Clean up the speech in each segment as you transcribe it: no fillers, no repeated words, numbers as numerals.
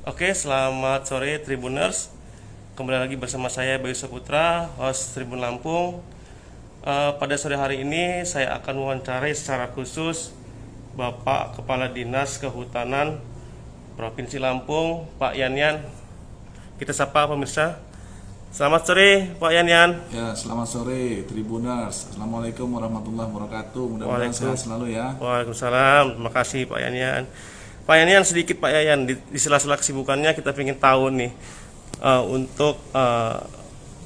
Oke, selamat sore Tribuners. Kembali lagi bersama saya Bayu Saputra, host Tribun Lampung. Pada sore hari ini saya akan mewawancarai secara khusus Bapak Kepala Dinas Kehutanan Provinsi Lampung, Pak Yanyan. Kita sapa pemirsa. Selamat sore, Pak Yanyan. Ya, selamat sore Tribuners. Assalamualaikum warahmatullahi wabarakatuh. Mudah-mudahan sehat selalu ya. Waalaikumsalam. Terima kasih Pak Yanyan. Pak Yanyan, sedikit Pak Yayan, di sela-sela kesibukannya kita ingin tahu nih untuk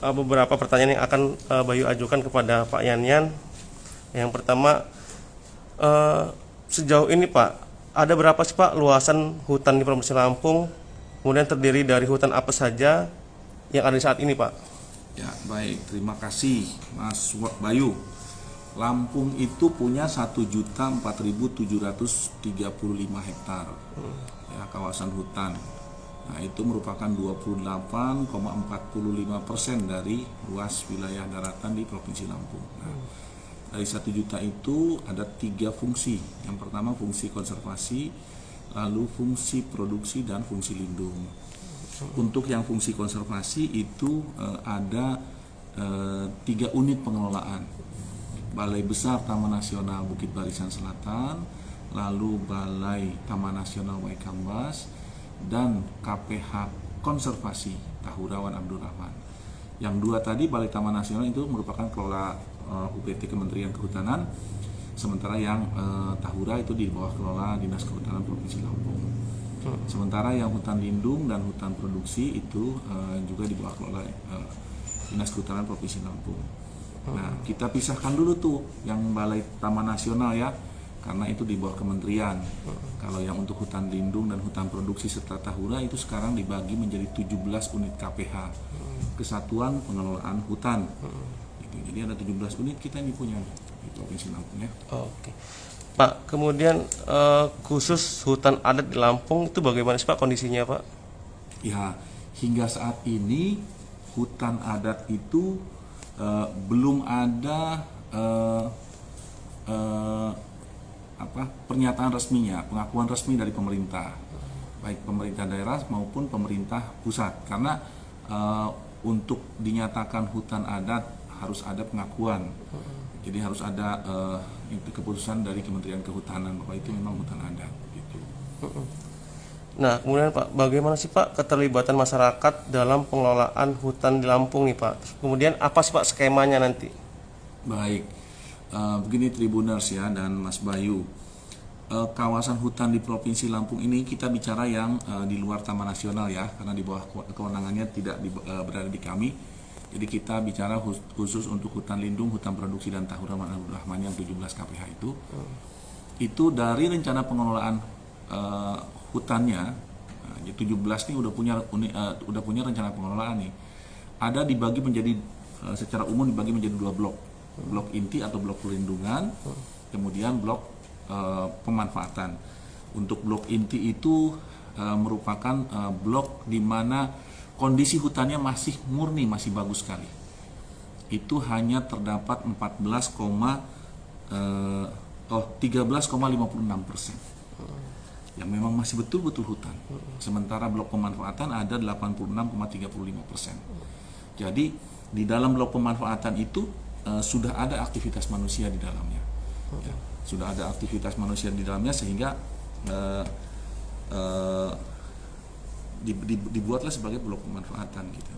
beberapa pertanyaan yang akan Bayu ajukan kepada Pak Yanyan. Yang pertama, sejauh ini Pak, ada berapa sih Pak luasan hutan di Provinsi Lampung? Kemudian terdiri dari hutan apa saja yang ada saat ini Pak? Ya, baik. Terima kasih Mas Bayu. Lampung itu punya 1.004.735 hektar ya, kawasan hutan. Nah, itu merupakan 28,45% dari luas wilayah daratan di Provinsi Lampung. Nah, dari 1 juta itu ada 3 fungsi. Yang pertama fungsi konservasi, lalu fungsi produksi dan fungsi lindung. Untuk yang fungsi konservasi itu ada 3 unit pengelolaan. Balai Besar Taman Nasional Bukit Barisan Selatan, lalu Balai Taman Nasional Waikambas, dan KPH Konservasi Tahurawan Abdurrahman. Yang 2 tadi Balai Taman Nasional itu merupakan kelola UPT Kementerian Kehutanan, sementara yang Tahura itu di bawah kelola Dinas Kehutanan Provinsi Lampung. Sementara yang hutan lindung dan hutan produksi itu juga di bawah kelola Dinas Kehutanan Provinsi Lampung. Nah, kita pisahkan dulu tuh yang Balai Taman Nasional ya, karena itu di bawah kementerian. Kalau yang untuk hutan lindung dan hutan produksi serta Tahura itu sekarang dibagi menjadi 17 unit KPH, Kesatuan Pengelolaan Hutan. Jadi ada 17 unit kita ini punya di Provinsi Lampung ya. Oke. Pak, kemudian khusus hutan adat di Lampung itu bagaimana sih Pak kondisinya Pak? Ya, hingga saat ini hutan adat itu belum ada pernyataan resminya, pengakuan resmi dari pemerintah, baik pemerintah daerah maupun pemerintah pusat. Karena untuk dinyatakan hutan adat harus ada pengakuan, jadi harus ada keputusan dari Kementerian Kehutanan bahwa itu memang hutan adat. Gitu. Nah, kemudian Pak, bagaimana sih Pak keterlibatan masyarakat dalam pengelolaan hutan di Lampung nih Pak? Kemudian apa sih Pak skemanya nanti? Baik, begini Tribuners ya dan Mas Bayu, kawasan hutan di Provinsi Lampung ini kita bicara yang di luar Taman Nasional ya, karena di bawah kewenangannya tidak berada di kami. Jadi kita bicara khusus untuk hutan lindung, hutan produksi dan Tahurawan Abdurrahman yang 17 KPH itu. Itu dari rencana pengelolaan hutannya, 17 ini udah punya rencana pengelolaan nih. Ada dibagi menjadi secara umum dibagi menjadi 2 blok. Blok inti atau blok perlindungan, kemudian blok pemanfaatan. Untuk blok inti itu merupakan blok di mana kondisi hutannya masih murni, masih bagus sekali. Itu hanya terdapat 13,56%. Yang memang masih betul-betul hutan. Sementara blok pemanfaatan ada 86,35%. Jadi di dalam blok pemanfaatan itu sudah ada aktivitas manusia di dalamnya. Ya, sudah ada aktivitas manusia di dalamnya sehingga dibuatlah sebagai blok pemanfaatan gitu.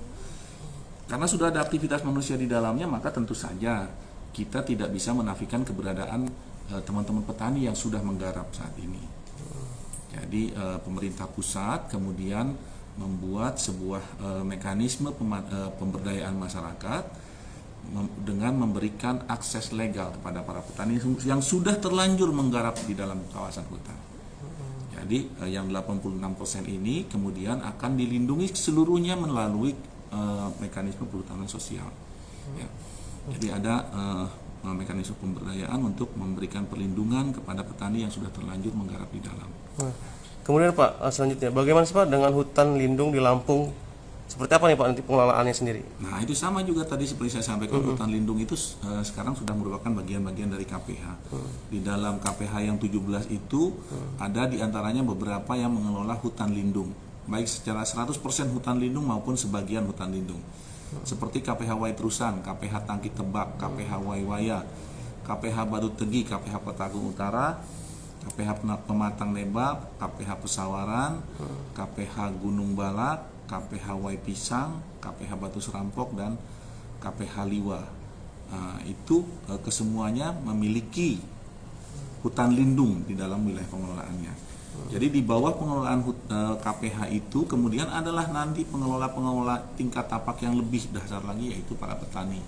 Karena sudah ada aktivitas manusia di dalamnya, maka tentu saja kita tidak bisa menafikan keberadaan teman-teman petani yang sudah menggarap saat ini. Jadi pemerintah pusat kemudian membuat sebuah mekanisme pemberdayaan masyarakat dengan memberikan akses legal kepada para petani yang sudah terlanjur menggarap di dalam kawasan hutan. Jadi yang 86% ini kemudian akan dilindungi seluruhnya melalui mekanisme perhutanan sosial. Ya. Jadi ada mekanisme pemberdayaan untuk memberikan perlindungan kepada petani yang sudah terlanjur menggarap di dalam. Kemudian Pak, selanjutnya bagaimana sih Pak dengan hutan lindung di Lampung? Seperti apa nih Pak nanti pengelolaannya sendiri? Nah itu sama juga tadi seperti saya sampaikan, hutan lindung itu sekarang sudah merupakan bagian-bagian dari KPH. Di dalam KPH yang 17 itu ada diantaranya beberapa yang mengelola hutan lindung. baik secara 100% hutan lindung maupun sebagian hutan lindung. Seperti KPH Waitrusan, KPH Tangki Tebak, KPH Waiwaya, KPH Batu Tegi, KPH Petagung Utara, KPH Pematang Lebak, KPH Pesawaran, KPH Gunung Balak, KPH Wai Pisang, KPH Batu Serampok, dan KPH Liwa. Itu kesemuanya memiliki hutan lindung di dalam wilayah pengelolaannya. Jadi di bawah pengelolaan KPH itu kemudian adalah nanti pengelola-pengelola tingkat tapak yang lebih dasar lagi, yaitu para petani.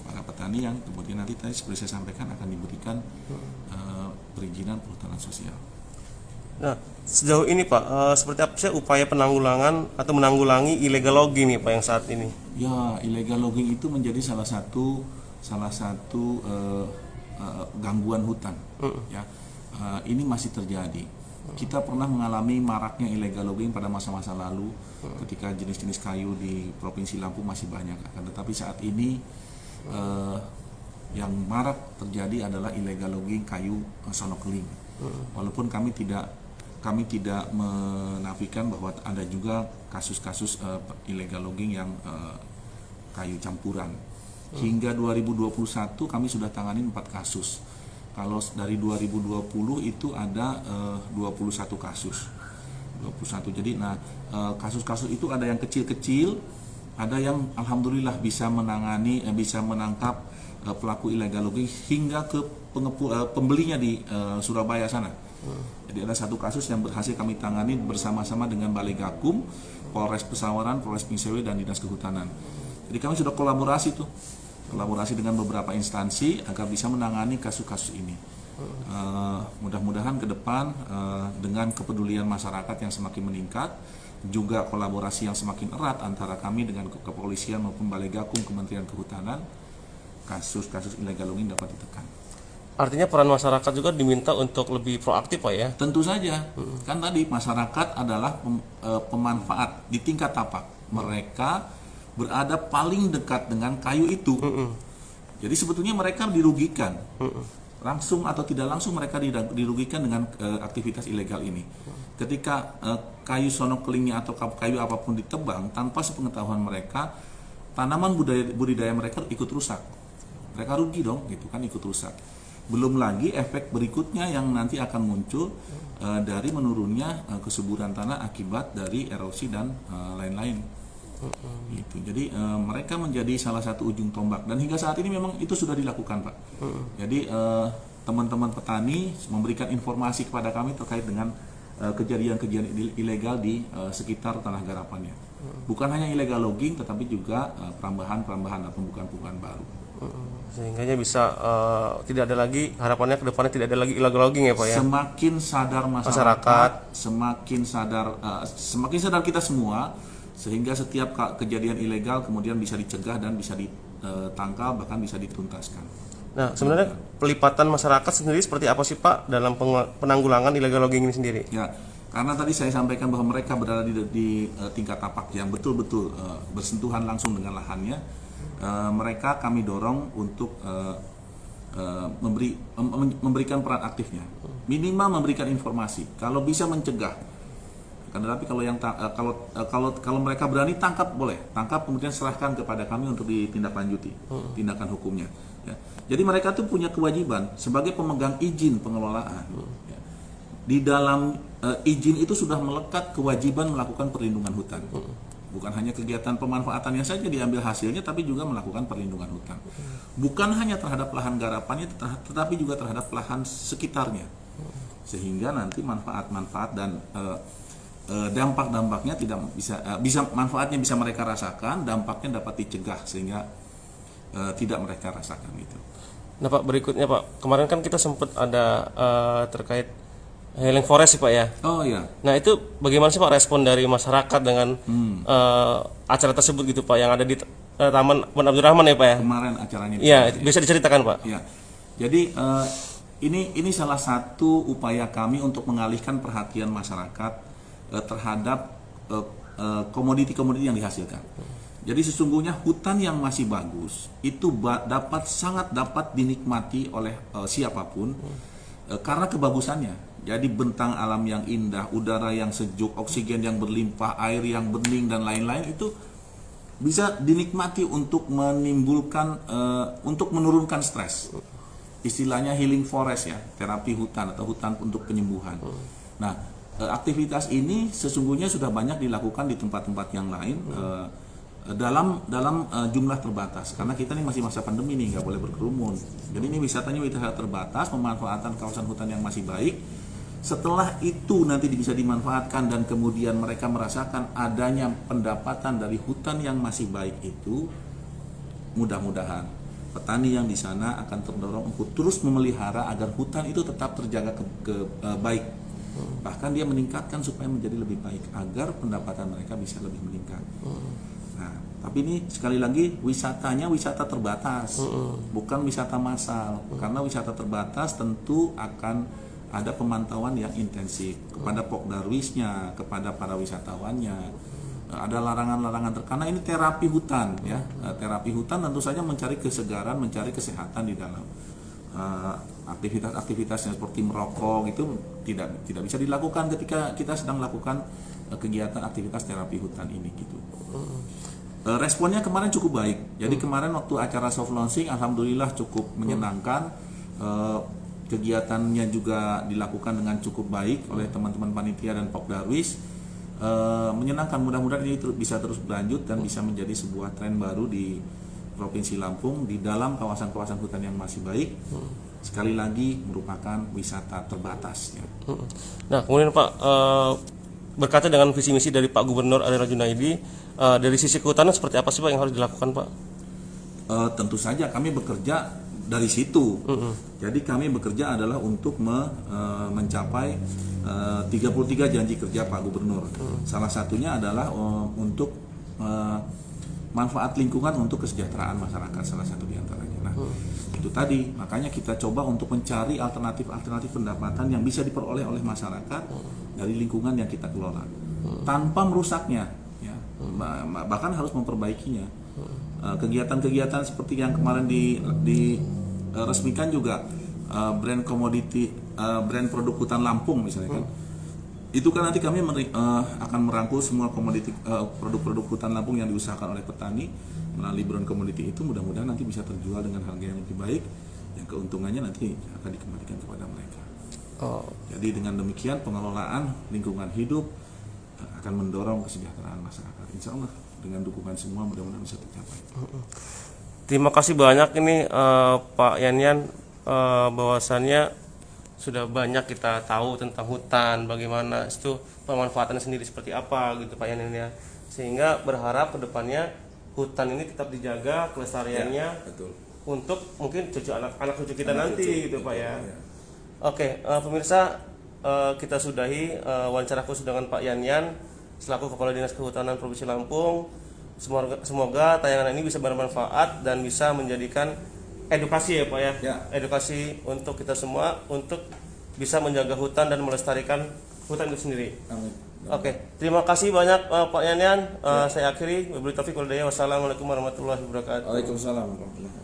Para petani yang kemudian nanti tadi seperti saya sampaikan akan diberikan perizinan perhutanan sosial. Nah, sejauh ini Pak, seperti apa sih upaya penanggulangan atau menanggulangi illegal logging nih Pak yang saat ini? Ya, illegal logging itu menjadi salah satu gangguan hutan. Ya, ini masih terjadi. Kita pernah mengalami maraknya illegal logging pada masa-masa lalu, ketika jenis-jenis kayu di Provinsi Lampung masih banyak. Tetapi saat ini yang marak terjadi adalah illegal logging kayu sono keling. Walaupun kami tidak menafikan bahwa ada juga kasus-kasus illegal logging yang kayu campuran. Hingga 2021 kami sudah tangani 4 kasus. Kalau dari 2020 itu ada 21 kasus. 21. Jadi kasus-kasus itu ada yang kecil-kecil, ada yang alhamdulillah bisa menangkap pelaku illegal logging hingga ke pembelinya di Surabaya sana. Jadi ada satu kasus yang berhasil kami tangani bersama-sama dengan Balai Gakum, Polres Pesawaran, Polres Pingsewe, dan Dinas Kehutanan. Jadi kami sudah kolaborasi dengan beberapa instansi agar bisa menangani kasus-kasus ini. Mudah-mudahan ke depan dengan kepedulian masyarakat yang semakin meningkat, juga kolaborasi yang semakin erat antara kami dengan kepolisian maupun Balai Gakum, Kementerian Kehutanan, kasus-kasus illegal logging dapat ditekan. Artinya peran masyarakat juga diminta untuk lebih proaktif Pak ya? Tentu saja, kan tadi masyarakat adalah pemanfaat di tingkat tapak. Mereka berada paling dekat dengan kayu itu. Jadi sebetulnya mereka dirugikan. Langsung atau tidak langsung mereka dirugikan dengan aktivitas ilegal ini. Ketika kayu sono kelingnya atau kayu apapun ditebang tanpa sepengetahuan mereka, tanaman budidaya mereka ikut rusak. Mereka rugi dong, gitu kan, ikut rusak. Belum lagi efek berikutnya yang nanti akan muncul dari menurunnya kesuburan tanah akibat dari erosi dan lain-lain. Gitu. Jadi mereka menjadi salah satu ujung tombak, dan hingga saat ini memang itu sudah dilakukan Pak. Jadi teman-teman petani memberikan informasi kepada kami terkait dengan kejadian-kejadian ilegal di sekitar tanah garapannya. Bukan hanya illegal logging, tetapi juga perambahan atau pembukaan baru. Sehingga bisa tidak ada lagi, harapannya ke depannya tidak ada lagi illegal logging ya Pak ya? Semakin sadar masyarakat. Semakin sadar kita semua, sehingga setiap kejadian ilegal kemudian bisa dicegah dan bisa ditangkal, bahkan bisa dituntaskan. Nah, sebenarnya pelipatan masyarakat sendiri seperti apa sih Pak dalam penanggulangan illegal logging ini sendiri? Ya, karena tadi saya sampaikan bahwa mereka berada di tingkat tapak yang betul-betul bersentuhan langsung dengan lahannya. Mereka kami dorong untuk memberikan peran aktifnya, minimal memberikan informasi, kalau bisa mencegah. Tapi kalau mereka berani tangkap, boleh tangkap, kemudian serahkan kepada kami untuk ditindaklanjuti tindakan hukumnya. Ya. Jadi mereka tuh punya kewajiban sebagai pemegang izin pengelolaan. Ya. Di dalam izin itu sudah melekat kewajiban melakukan perlindungan hutan. Bukan hanya kegiatan pemanfaatannya saja diambil hasilnya, tapi juga melakukan perlindungan hutan. Bukan hanya terhadap lahan garapannya, tetapi juga terhadap lahan sekitarnya. Sehingga nanti manfaat-manfaat dan dampak-dampaknya tidak bisa manfaatnya bisa mereka rasakan, dampaknya dapat dicegah sehingga tidak mereka rasakan itu. Nah Pak, berikutnya Pak, kemarin kan kita sempat ada terkait Healing Forest sih Pak ya. Oh ya. Nah itu bagaimana sih Pak respon dari masyarakat dengan acara tersebut gitu Pak, yang ada di Taman Abdurrahman ya Pak ya? Kemarin acaranya. Iya, bisa diceritakan Pak? Ya. Jadi ini salah satu upaya kami untuk mengalihkan perhatian masyarakat terhadap komoditi-komoditi yang dihasilkan. Jadi sesungguhnya hutan yang masih bagus itu sangat dapat dinikmati oleh siapapun karena kebagusannya. Jadi bentang alam yang indah, udara yang sejuk, oksigen yang berlimpah, air yang bening dan lain-lain itu bisa dinikmati untuk menimbulkan untuk menurunkan stres. Istilahnya healing forest ya, terapi hutan atau hutan untuk penyembuhan. Nah, aktivitas ini sesungguhnya sudah banyak dilakukan di tempat-tempat yang lain dalam jumlah terbatas, karena kita ini masih masa pandemi nih, nggak boleh berkerumun. Jadi ini wisatanya terbatas, pemanfaatan kawasan hutan yang masih baik. Setelah itu nanti bisa dimanfaatkan dan kemudian mereka merasakan adanya pendapatan dari hutan yang masih baik itu, mudah-mudahan petani yang di sana akan terdorong untuk terus memelihara agar hutan itu tetap terjaga baik. Bahkan dia meningkatkan supaya menjadi lebih baik agar pendapatan mereka bisa lebih meningkat. Nah, tapi ini sekali lagi wisatanya wisata terbatas, bukan wisata massal. Karena wisata terbatas tentu akan ada pemantauan yang intensif kepada Pokdarwisnya, kepada para wisatawannya. Ada larangan-larangan karena ini terapi hutan ya. Terapi hutan tentu saja mencari kesegaran, mencari kesehatan di dalam aktivitas-aktivitas yang seperti merokok itu tidak bisa dilakukan ketika kita sedang melakukan kegiatan aktivitas terapi hutan ini gitu. Responnya kemarin cukup baik. Jadi kemarin waktu acara soft launching alhamdulillah cukup menyenangkan. Kegiatannya juga dilakukan dengan cukup baik oleh teman-teman panitia dan Pokdarwis. Menyenangkan, mudah-mudahan ini bisa terus berlanjut dan bisa menjadi sebuah tren baru di Provinsi Lampung di dalam kawasan-kawasan hutan yang masih baik. Sekali lagi merupakan wisata terbatas ya. Nah, kemudian Pak, berkata dengan visi misi dari Pak Gubernur Adelal Junaidi, dari sisi kehutanan seperti apa sih Pak yang harus dilakukan Pak? Tentu saja kami bekerja dari situ. Jadi kami bekerja adalah untuk mencapai 33 janji kerja Pak Gubernur. Salah satunya adalah untuk manfaat lingkungan untuk kesejahteraan masyarakat, salah satu diantaranya. Nah, itu tadi, makanya kita coba untuk mencari alternatif pendapatan yang bisa diperoleh oleh masyarakat dari lingkungan yang kita kelola, tanpa merusaknya, ya. Bahkan harus memperbaikinya. Kegiatan-kegiatan seperti yang kemarin diresmikan juga brand komoditi, brand produk hutan Lampung misalnya kan. Itu kan nanti kami akan merangkul semua komoditi produk-produk hutan Lampung yang diusahakan oleh petani melalui brand komoditi itu, mudah-mudahan nanti bisa terjual dengan harga yang lebih baik, yang keuntungannya nanti akan dikembalikan kepada mereka. Jadi dengan demikian pengelolaan lingkungan hidup akan mendorong kesejahteraan masyarakat. Insya Allah dengan dukungan semua mudah-mudahan bisa tercapai. Terima kasih banyak ini Pak Yanyan, bahwasannya sudah banyak kita tahu tentang hutan, bagaimana itu pemanfaatannya sendiri seperti apa gitu Pak Yanyan ya. Sehingga berharap kedepannya hutan ini tetap dijaga kelestariannya ya, betul. Untuk mungkin anak cucu kita nanti gitu Pak ya. Oke, pemirsa, kita sudahi wawancara khusus dengan Pak Yanyan selaku Kepala Dinas Kehutanan Provinsi Lampung. Semoga tayangan ini bisa bermanfaat dan bisa menjadikan edukasi ya Pak ya. Edukasi untuk kita semua untuk bisa menjaga hutan dan melestarikan hutan itu sendiri. Amin. Oke, terima kasih banyak Pak Yanyan. Saya akhiri. Wabillahi taufiq wal hidayah. Wassalamualaikum warahmatullahi wabarakatuh. Waalaikumsalam warahmatullahi wabarakatuh.